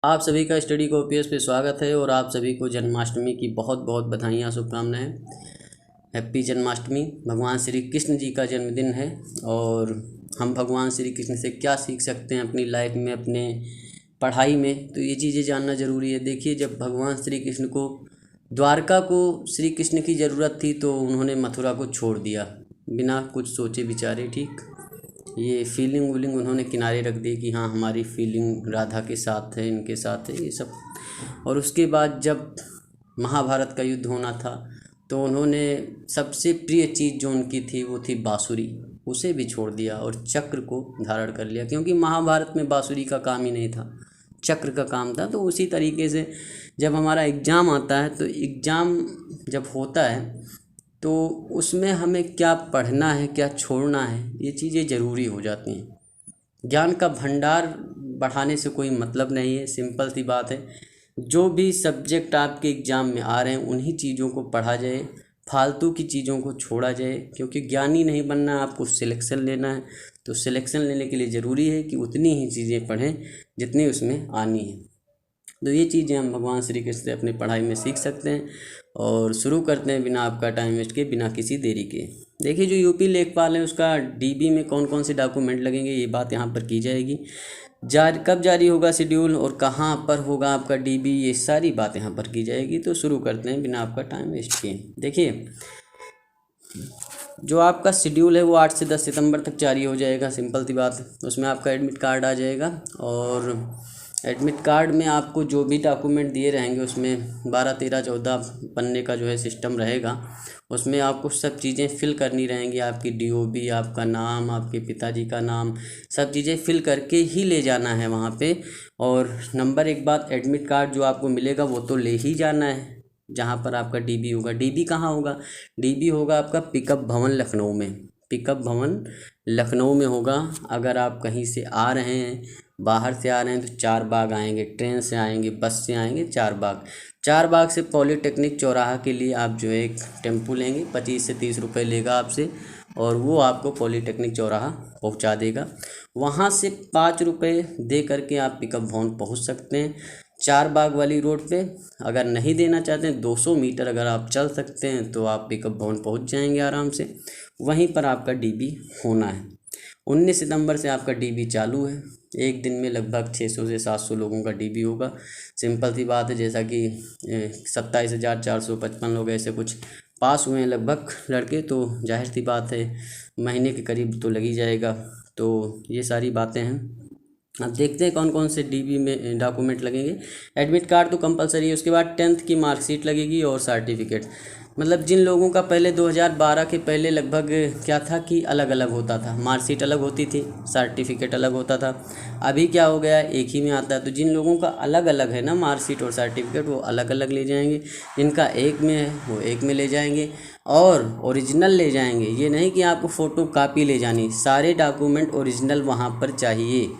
आप सभी का स्टडी कॉपीज पे स्वागत है और आप सभी को जन्माष्टमी की बहुत बहुत बधाइयाँ शुभकामनाएं। हैप्पी जन्माष्टमी। भगवान श्री कृष्ण जी का जन्मदिन है और हम भगवान श्री कृष्ण से क्या सीख सकते हैं अपनी लाइफ में, अपने पढ़ाई में, तो ये चीज़ें जानना ज़रूरी है। देखिए, जब भगवान श्री कृष्ण को द्वारका को श्री कृष्ण की ज़रूरत थी तो उन्होंने मथुरा को छोड़ दिया बिना कुछ सोचे विचारे। ठीक, ये फीलिंग वूलिंग उन्होंने किनारे रख दी कि हाँ हमारी फीलिंग राधा के साथ है, इनके साथ है, ये सब। और उसके बाद जब महाभारत का युद्ध होना था तो उन्होंने सबसे प्रिय चीज़ जो उनकी थी वो थी बाँसुरी, उसे भी छोड़ दिया और चक्र को धारण कर लिया, क्योंकि महाभारत में बाँसुरी का काम ही नहीं था, चक्र का काम था। तो उसी तरीके से जब हमारा एग्ज़ाम आता है तो एग्ज़ाम जब होता है तो उसमें हमें क्या पढ़ना है, क्या छोड़ना है, ये चीज़ें ज़रूरी हो जाती हैं। ज्ञान का भंडार बढ़ाने से कोई मतलब नहीं है, सिंपल सी बात है। जो भी सब्जेक्ट आपके एग्ज़ाम में आ रहे हैं उन्हीं चीज़ों को पढ़ा जाए, फालतू की चीज़ों को छोड़ा जाए, क्योंकि ज्ञानी नहीं बनना, आपको सिलेक्शन लेना है। तो सिलेक्शन लेने के लिए ज़रूरी है कि उतनी ही चीज़ें पढ़ें जितनी उसमें आनी है। तो ये चीज़ें हम भगवान श्री कृष्ण से अपनी पढ़ाई में सीख सकते हैं। और शुरू करते हैं बिना आपका टाइम वेस्ट के, बिना किसी देरी के। देखिए, जो यूपी लेखपाल है उसका डीबी में कौन कौन से डॉक्यूमेंट लगेंगे, ये बात यहाँ पर की जाएगी। कब जारी होगा शेड्यूल और कहाँ पर होगा आपका डीबी, ये सारी बात यहाँ पर की जाएगी। तो शुरू करते हैं बिना आपका टाइम वेस्ट किए। देखिए, जो आपका शेड्यूल है वो 8 से 10 सितंबर तक जारी हो जाएगा, सिंपल सी बात है। उसमें आपका एडमिट कार्ड आ जाएगा और एडमिट कार्ड में आपको जो भी डॉक्यूमेंट दिए रहेंगे उसमें 12, 13, 14 पन्ने का जो है सिस्टम रहेगा। उसमें आपको सब चीज़ें फिल करनी रहेंगी, आपकी डीओबी, आपका नाम, आपके पिताजी का नाम, सब चीज़ें फिल करके ही ले जाना है वहाँ पे। और नंबर एक बात, एडमिट कार्ड जो आपको मिलेगा वो तो ले ही जाना है जहाँ पर आपका डीबी होगा। डीबी कहाँ होगा? डीबी होगा आपका पिकअप भवन लखनऊ में। पिकअप भवन लखनऊ में होगा। अगर आप कहीं से आ रहे हैं, बाहर से आ रहे हैं तो 4 बाग आएंगे, ट्रेन से आएंगे, बस से आएंगे, 4 बाग। 4 बाग से पॉलीटेक्निक चौराहा के लिए आप जो है एक टेम्पू लेंगे, 25 से 30 रुपये लेगा आपसे और वो आपको पॉलीटेक्निक चौराहा पहुंचा देगा। वहां से 5 रुपये दे करके आप पिकअप भवन पहुंच सकते हैं 4 बाग वाली रोड पे। अगर नहीं देना चाहते हैं, 200 मीटर अगर आप चल सकते हैं तो आप पिकअप भवन पहुंच जाएंगे आराम से। वहीं पर आपका डीबी होना है। 19 सितंबर से आपका डीबी चालू है। एक दिन में लगभग 600 से 700 लोगों का डीबी होगा। सिंपल सी बात है, जैसा कि 27,455 लोग ऐसे कुछ पास हुए हैं लगभग लड़के, तो जाहिर सी बात है महीने के करीब तो लग ही जाएगा। तो ये सारी बातें हैं। अब देखते हैं कौन कौन से डीबी में डॉक्यूमेंट लगेंगे। एडमिट कार्ड तो कंपलसरी है, उसके बाद 10th की मार्कशीट लगेगी और सर्टिफिकेट। मतलब जिन लोगों का पहले 2012 के पहले लगभग क्या था कि अलग अलग होता था, मार्कशीट अलग होती थी, सर्टिफिकेट अलग होता था। अभी क्या हो गया है, एक ही में आता है। तो जिन लोगों का अलग अलग है ना मार्कशीट और सर्टिफिकेट, वो अलग अलग ले जाएंगे। जिनका एक में है वो एक में ले जाएंगे और ओरिजिनल ले जाएंगे। ये नहीं कि आपको फ़ोटो कापी ले जानी, सारे डॉक्यूमेंट ओरिजिनल वहाँ पर चाहिए।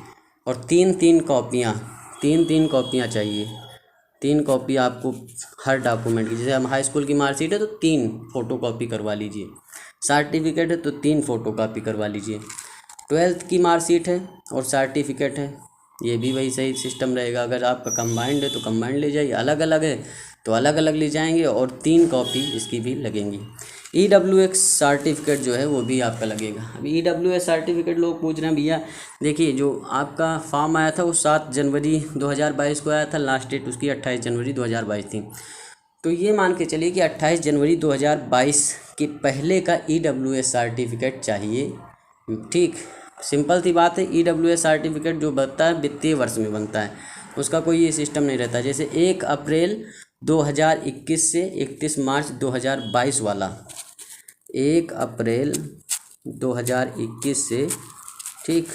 और 3-3 कॉपियाँ चाहिए। 3 कॉपी आपको हर डॉक्यूमेंट की। जैसे हम हाई स्कूल की मार्कशीट है तो 3 फ़ोटोकॉपी करवा लीजिए, सर्टिफिकेट है तो 3 फ़ोटोकॉपी करवा लीजिए, 12th की मार्कशीट है और सर्टिफिकेट है, ये भी वही सही सिस्टम रहेगा। अगर आपका कंबाइंड है तो कंबाइंड ले जाइए, अलग अलग है तो अलग अलग ले जाएंगे और 3 कॉपी इसकी भी लगेंगी। EWS सर्टिफिकेट जो है वो भी आपका लगेगा। अभी EWS सर्टिफिकेट लोग पूछ रहे हैं भैया, देखिए जो आपका फॉर्म आया था वो 7 जनवरी 2022 को आया था, लास्ट डेट उसकी 28 जनवरी 2022 थी। तो ये मान के चलिए कि 28 जनवरी 2022 के पहले का EWS सर्टिफिकेट चाहिए। ठीक, सिंपल सी बात है। EWS सर्टिफिकेट जो बनता है वित्तीय वर्ष में बनता है, उसका कोई ये सिस्टम नहीं रहता। जैसे 1 अप्रैल 2021 से 31 मार्च 2022 वाला, 1 अप्रैल 2021 से ठीक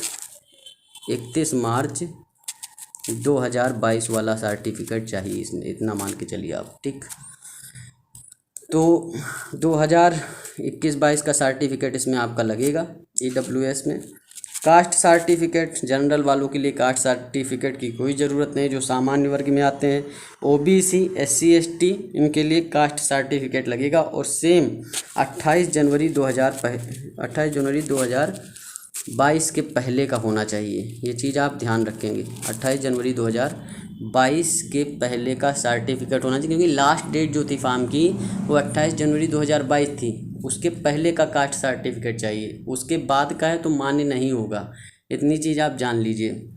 31 मार्च 2022 वाला सर्टिफिकेट चाहिए इसमें, इतना मान के चलिए आप। ठीक, तो 2021-22 का सर्टिफिकेट इसमें आपका लगेगा EWS में। कास्ट सर्टिफिकेट, जनरल वालों के लिए कास्ट सर्टिफिकेट की कोई ज़रूरत नहीं, जो सामान्य वर्ग में आते हैं, OBC, SC ST, इनके लिए कास्ट सर्टिफिकेट लगेगा। और सेम 28 जनवरी 2022 22 के पहले का होना चाहिए, ये चीज़ आप ध्यान रखेंगे। 28 जनवरी 2022 के पहले का सर्टिफिकेट होना चाहिए, क्योंकि लास्ट डेट जो थी फार्म की वो 28 जनवरी 2022 थी। उसके पहले का कास्ट सर्टिफिकेट चाहिए, उसके बाद का है तो मान्य नहीं होगा। इतनी चीज़ आप जान लीजिए।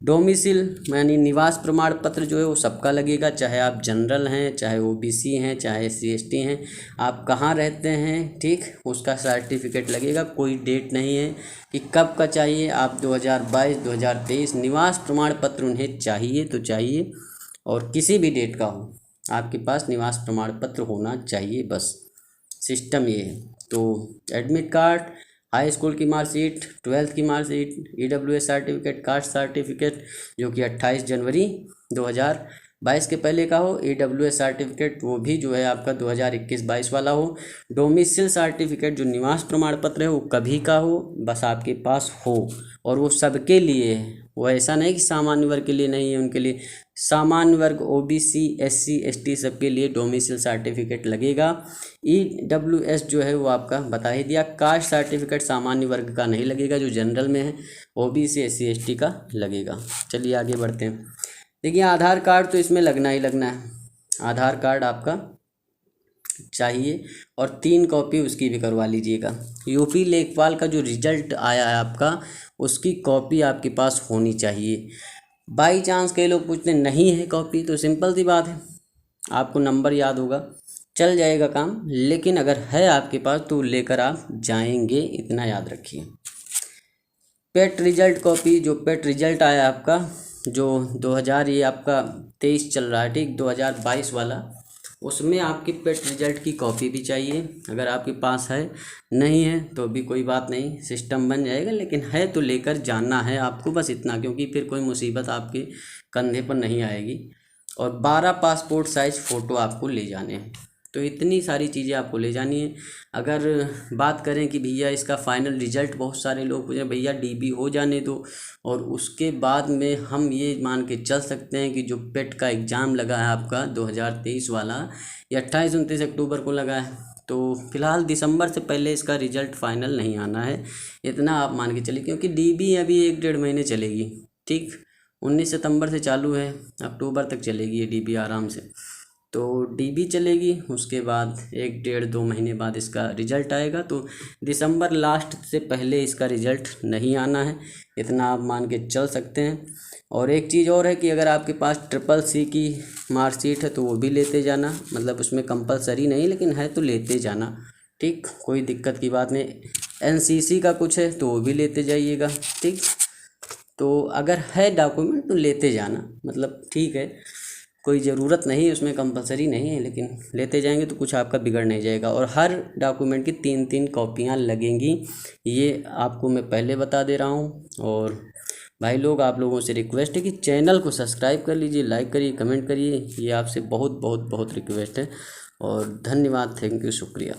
डोमिसिल यानी निवास प्रमाण पत्र जो है वो सबका लगेगा, चाहे आप जनरल हैं, चाहे ओबीसी हैं, चाहे SC/ST हैं, आप कहाँ रहते हैं, ठीक, उसका सर्टिफिकेट लगेगा। कोई डेट नहीं है कि कब का चाहिए, आप 2022 2023 निवास प्रमाण पत्र उन्हें चाहिए तो चाहिए, और किसी भी डेट का हो आपके पास निवास प्रमाण पत्र होना चाहिए, बस सिस्टम ये है। तो एडमिट कार्ड, हाई स्कूल की मार्कशीट, 12th की marksheet, EWS certificate, caste certificate जो कि 28 जनवरी 2022 के पहले का हो, EWS सर्टिफिकेट वो भी जो है आपका 2021-22 वाला हो, डोमिसिल सर्टिफिकेट जो निवास प्रमाण पत्र है वो कभी का हो, बस आपके पास हो, और वो सबके लिए है। वो ऐसा नहीं कि सामान्य वर्ग के लिए नहीं है, उनके लिए, सामान्य वर्ग, OBC, SC/ST सबके लिए डोमिसिल सर्टिफिकेट लगेगा। EWS जो है वो आपका बता ही दिया। कास्ट सर्टिफिकेट सामान्य वर्ग का नहीं लगेगा, जो जनरल में है, OBC SC/ST का लगेगा। चलिए आगे बढ़ते हैं। देखिए आधार कार्ड तो इसमें लगना ही लगना है, आधार कार्ड आपका चाहिए, और 3 कॉपी उसकी भी करवा लीजिएगा। यूपी लेखपाल का जो रिजल्ट आया है आपका, उसकी कॉपी आपके पास होनी चाहिए। बाई चांस कई लोग पूछते नहीं है कॉपी, तो सिंपल सी बात है, आपको नंबर याद होगा, चल जाएगा काम, लेकिन अगर है आपके पास तो लेकर आप जाएंगे, इतना याद रखिए। पेट रिजल्ट कॉपी, जो पेट रिजल्ट आया आपका, जो 2000 ये आपका 23 चल रहा है, ठीक, 2022 वाला, उसमें आपकी पेट रिजल्ट की कॉपी भी चाहिए। अगर आपके पास है, नहीं है तो भी कोई बात नहीं, सिस्टम बन जाएगा, लेकिन है तो लेकर जाना है आपको, बस इतना, क्योंकि फिर कोई मुसीबत आपके कंधे पर नहीं आएगी। और 12 पासपोर्ट साइज़ फ़ोटो आपको ले जाने हैं। तो इतनी सारी चीज़ें आपको ले जानी है। अगर बात करें कि भैया इसका फाइनल रिजल्ट, बहुत सारे लोग पूछे भैया DB हो जाने दो, और उसके बाद में हम ये मान के चल सकते हैं कि जो पेट का एग्ज़ाम लगा है आपका 2023 वाला, ये 28-29 अक्टूबर को लगा है, तो फिलहाल दिसंबर से पहले इसका रिज़ल्ट फाइनल नहीं आना है, इतना आप मान के चलिए, क्योंकि DB अभी 1-1.5 महीने चलेगी, ठीक, 19 सितंबर से चालू है, अक्टूबर तक चलेगी ये DB आराम से। तो DB चलेगी, उसके बाद 1-1.5-2 महीने बाद इसका रिज़ल्ट आएगा, तो दिसंबर लास्ट से पहले इसका रिज़ल्ट नहीं आना है, इतना आप मान के चल सकते हैं। और एक चीज़ और है कि अगर आपके पास CCC की मार्कशीट है तो वो भी लेते जाना, मतलब उसमें कंपलसरी नहीं, लेकिन है तो लेते जाना, ठीक, कोई दिक्कत की बात नहीं। NCC का कुछ है तो वो भी लेते जाइएगा, ठीक। तो अगर है डॉक्यूमेंट तो लेते जाना, मतलब ठीक है, कोई ज़रूरत नहीं है, उसमें कंपलसरी नहीं है, लेकिन लेते जाएंगे तो कुछ आपका बिगड़ नहीं जाएगा। और हर डॉक्यूमेंट की 3-3 कॉपियाँ लगेंगी, ये आपको मैं पहले बता दे रहा हूँ। और भाई लोग, आप लोगों से रिक्वेस्ट है कि चैनल को सब्सक्राइब कर लीजिए, लाइक करिए, कमेंट करिए, ये आपसे बहुत बहुत बहुत रिक्वेस्ट है। और धन्यवाद, थैंक यू, शुक्रिया।